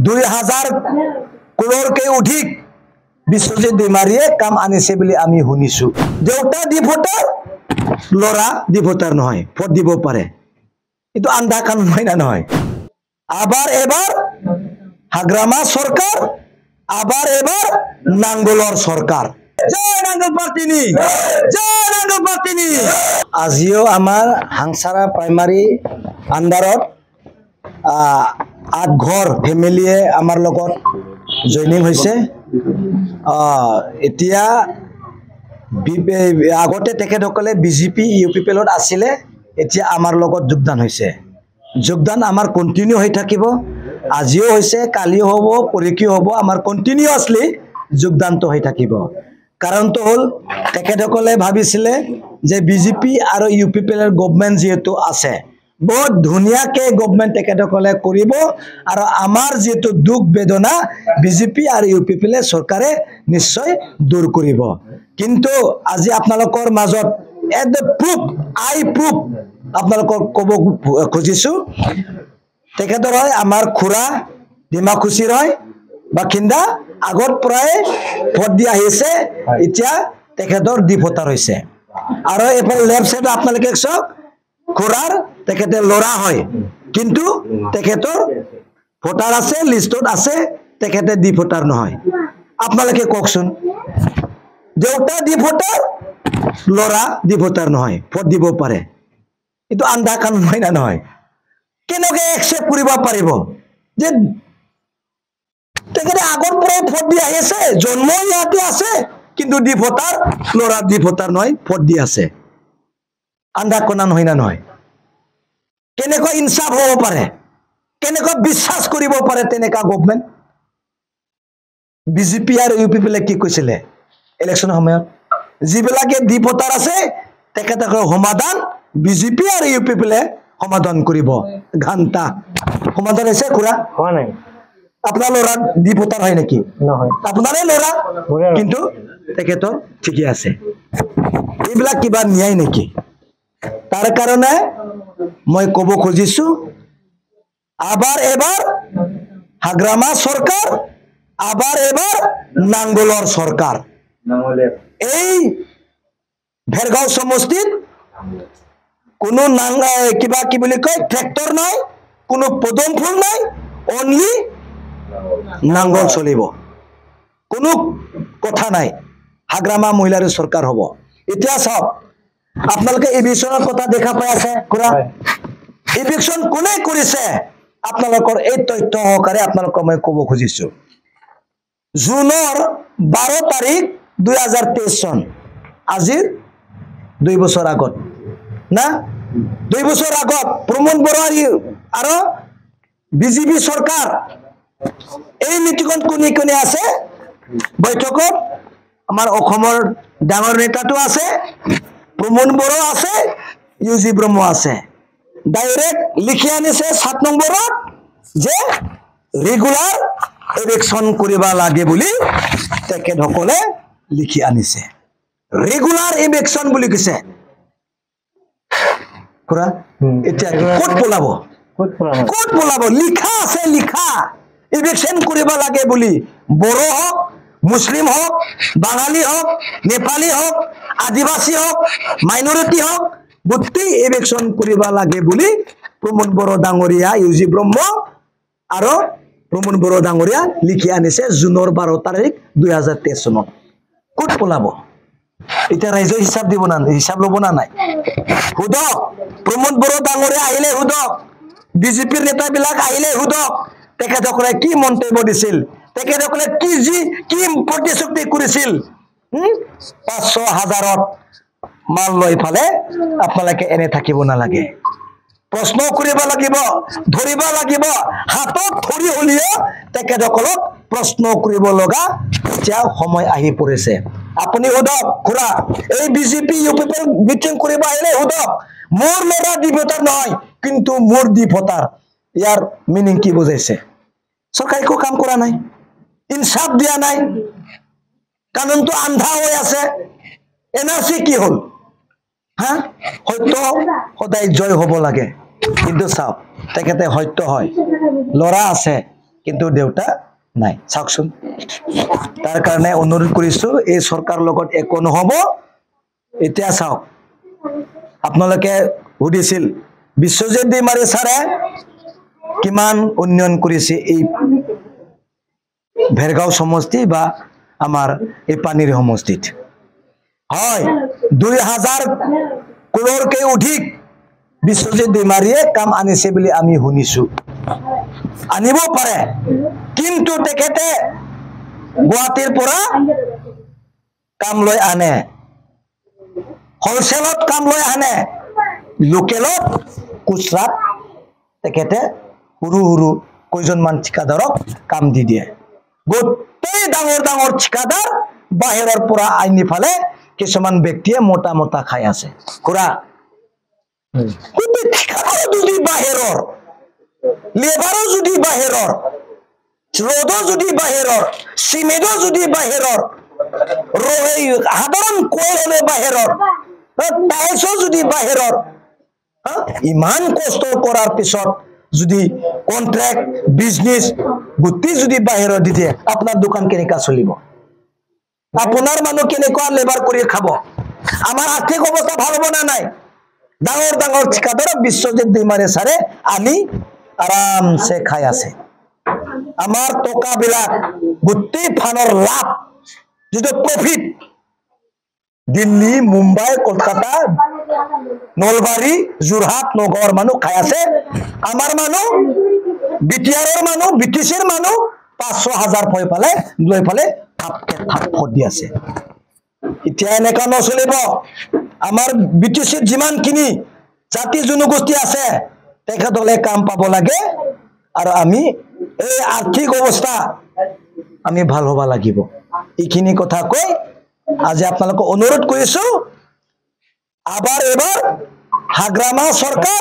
2000 কোটিতকৈ অধিক বিশ্বজিৎ দৈমাৰীয়ে কাম আনিছে বুলি আমি শুনিছো দেউতা দি ভোটাৰ লৰা দি ভোটাৰ নহয় ভোট দিব পাৰে এটো আন্ধা কানুন হয় না নহয় আবার এবার হাগ্রামা সরকার আবার এবার নাঙ্গলর সরকার জয় নাঙ্গল পার্টিনি জয় নাঙ্গল পার্টিনি আজিও আমার হাংসারা প্রাইমারি আন্ডারত 8 ঘর ফ্যামিলিয়ে আমার লগত জয়নিং হইছে এতিয়া আগতে তেখেতসকলে বিজেপি ইউপিপিএলত আছিলে এতিয়া আমাৰ লগত যোগদান হৈছে যোগদান আমাৰ কন্টিনিউ হৈ থাকিব আজিও হৈছে কালিও হ'ব পৰকিও হ'ব আমাৰ কন্টিনিউয়াছলি যোগদানটো হৈ থাকিব কাৰণটো হল তেখেতসকলে ভাবিছিলে যে বিজেপি আৰু ইউপিপিএলৰ গভৰ্ণমেণ্ট যেটো আছে বহুত ধুনিয়াকে গভৰ্ণমেণ্ট তেখেতসকলে কৰিব আৰু আমাৰ যেটো দুখ বেদনা বিজেপি আৰু ইউপিপিএল চৰকাৰে নিশ্চয় দূৰ কৰিব কিন্তু আজি আপোনালোকৰ মাজত এট প্ৰুফ আই প্ৰুফ আপোনালোকৰ কব খুজিছো তেখেতৰ হয় আমাৰ খুৰা ডিমাকুছিৰ হয় বাখিন্দা আগত প্ৰায় ভোট দি আহিছে এতিয়া তেখেতৰ দি ভোটাৰ হৈছে আৰু এফালে লেফট সাইড আপোনালোকে চাওক খুৰাৰ তেখেতে লৰা হয় কিন্তু তেখেতৰ ভোটাৰ আছে লিষ্টত আছে তেখেতে দি ভোটাৰ নহয় আপোনালোকে কওকচোন দেউতা দি ভোটাৰ লৰা দি ভোটাৰ নহয় ভোট দিব পাৰে এটো আন্ধা কানুন হয় না নহয় কেনেকৈ একসেপ্ট কৰিব পাৰিব যে তেখেতে আগৰ পৰা ভোট দি আহিছে জন্ম ইয়াতে আছে কিন্তু দি ভোটাৰ লৰা দি ভোটাৰ নহয় ভোট দি আছে আন্ধা কানুন হয় না নহয় কেনেকৈ ইনসাফ হ'ব পাৰে কেনেকৈ বিশ্বাস কৰিব পাৰে তেনেকা গভৰ্ণমেণ্ট বিজেপি আৰু ইউপিপিএলে কি কৈছিলে ইলেকশনৰ সময়ত যিবিলাকে দি ভোটাৰ আছে তেখেতসকলৰ সমাধান বিজেপি আৰু ইউপিপিএলে সমাধান কৰিব ঘণ্টা সমাধান হৈছে খুৰা হোৱা নাই আপোনাৰ লৰা দি ভোটাৰ হয় নেকি নহয় আপোনাৰে লৰা কিন্তু তেখেতৰ ঠিকই আছে এইবিলাক কিবা ন্যায় নেকি তাৰ কাৰণে মই কব খুজিছো আবাৰ এবাৰ হাগ্ৰামা সৰকাৰ আবাৰ এবাৰ নাঙ্গলৰ সৰকাৰ এই ভেৰগাঁও সমষ্টিত কোনো কিবা কি বুলি কয় ট্ৰেক্টৰ নাই কোনো পদম ফুল নাই অনলি নাঙ্গল চলিব কোনো কথা নাই হাগ্রামা মহিলাৰ সৰকাৰ হ'ব এতিয়া চাওক আপোনালোকে ইভিকশনৰ কথা দেখা পাই আছে খুৰা ইভিকশন কোনে কৰিছে আপোনালোকৰ এই তথ্য সহকাৰে আপোনালোকক মই কব খুজিছো জুনৰ 12 তাৰিখ 2023 চন আজিৰ 2 বছৰ আগত না 2 বছৰ আগত প্ৰমোদ বৰা আৰু বিজেপি চৰকাৰ এই মিটিঙত কোনে কোনে আছে বৈঠকত আমাৰ অসমৰ ডাঙৰ নেতাটো আছে প্ৰমোদ বৰা আছে ইউজি ব্ৰহ্ম আছে ডাইৰেক্ট লিখি আনিছে 7 নম্বৰত যে ৰেগুলাৰ ইলেকশন কৰিবা লাগে বলি তেখেতসকলে লিখি আনিছে ৰেগুলাৰ ইলেকশন বুলি কৈছে খুৰা এতিয়া কোট পলাব লিখা আছে লিখা ইলেকশন করিবা লাগে বলি বড়ো হোক মুসলিম হোক বাঙালি হোক নেপালী হোক আদিবাসী হোক মাইনরিটি হোক গোটেই ইলেকশন করিবা লাগে বুলি প্ৰমোদ বড়ো ডাঙৰীয়া ইউজি ব্ৰহ্ম আৰু প্ৰমোদ বড়ো ডাঙৰীয়া লিখি আনিছে জুনৰ 12 তাৰিখ 2023 চনত কোট পলাব এটা ৰাইজৰ হিচাপ দিব না হিচাপ লব না নাই হুদক প্ৰমোদ বড়ো ডাঙৰীয়া আহিলে হুদক বিজেপিৰ নেতা বিলাক আহিলে হুদক তেখেতসকলে কি মন্তব্য দিছিল তেখেতসকলে কি প্ৰতিশ্ৰুতি কৰিছিল 500,000ত মাল লৈ ফালে আপোনালোকে এনে থাকিব নালাগে প্ৰশ্ন কৰিব লাগিব ধৰিব লাগিব হাতত ধৰি হলিও তেখেতসকলক প্ৰশ্ন কৰিব লগা এতিয়া সময় আহি পৰিছে আপুনি হুদক খুৰা এই বিজেপি ইউপিপিএল মিটিং কৰিব আহিলে হুদক মোৰ লৰা দি ভোটাৰ নহয় কিন্তু মোৰ দি ভোটাৰ ইয়াৰ মিনিং কি বুজাইছে চৰকাৰে একো কাম কৰা নাই ইনসাফ দিয়া নাই কানুনটো আন্ধা হৈ আছে এনআৰসি কি হল হ্যাঁ সত্য সদায় জয় হব লাগে কিন্তু চাওক তেখেতে সত্য হয় লৰা আছে কিন্তু দেউতা নাই চাওকচোন তাৰ কাৰণে অনুৰোধ কৰিছো এই চৰকাৰ লগত একো নহব এতিয়া চাওক আপোনালোকে সুধিছিল বিশ্বজিৎ দৈমাৰী ছাৰে কিমান উন্নয়ন কৰিছে এই ভেৰগাঁও সমষ্টি বা আমাৰ এই পানীৰ সমষ্টিত হয় 2000 কোটিতকৈ অধিক বিশ্বজিৎ দৈমাৰীয়ে কাম আনিছে বুলি আমি শুনিছো আনিব পাৰে কিন্তু তেখেতে গুৱাহাটীৰ পৰা কাম লৈ আনে হোলসেলত কাম লৈ আনে লোকেলত খুচৰাত তেখেতে সৰু সৰু কেইজনমান ঠিকাদাৰক কাম দি দিয়ে গোটেই ডাঙৰ ডাঙৰ ঠিকাদাৰ বাহিৰৰ পৰা আনি ফালে কিছুমান ব্যক্তিয়ে মোটা মোটা খাই আছে খুৰা গোটেই ঠিকাদাৰ যদি বাহিৰৰ লেবাৰো যদি বাহিৰৰ ৰ'দো যদি বাহিৰৰ চিমেণ্টও যদি বাহিৰৰ সাধাৰণ কোৰ হলে বাহিৰৰ টাইলছো যদি বাহিৰৰ ইমান কষ্ট কৰাৰ পিছত যদি কন্ট্ৰাক্ট বিজনেস গোটেই যদি বাহিৰত দি দিয়ে আপোনাৰ দোকান কেনেকা চলিব আপোনাৰ মানুহ কেনেকুৱা লেবাৰ কৰি খাব আমাৰ আৰ্থিক অৱস্থা ভাল হ'ব না নাই ডাঙৰ ডাঙৰ ঠিকাদাৰ বিশ্বজিৎ দৈমাৰী ছাৰে আনি আৰামছে খাই আছে আমাৰ টকা বিলাক গোটেই ফানৰ লাভ যিটো প্ৰফিট দিল্লী মুম্বাই কলকাতা নলবাৰী যোৰহাট নগৰ মানুহ খাই আছে আমাৰ মানুহ বিটিআৰৰ মানুহ বিটিচিৰ মানুহ 500,000 পই পালে লৈ পালে থাপ দি আছে এতিয়া এনেকা নচলিব আমাৰ বিটিচিত যিমান কিনি জাতি জনগোষ্ঠী আছে তেখেতলে কাম পাব লাগে আৰু আমি এই আৰ্থিক অৱস্থা আমি ভাল হ'ব লাগিব এইখিনি কথা কৈ আজি আপোনালোকক অনুৰোধ কৰিছো আবাৰ এবাৰ হাগ্ৰামা সৰকাৰ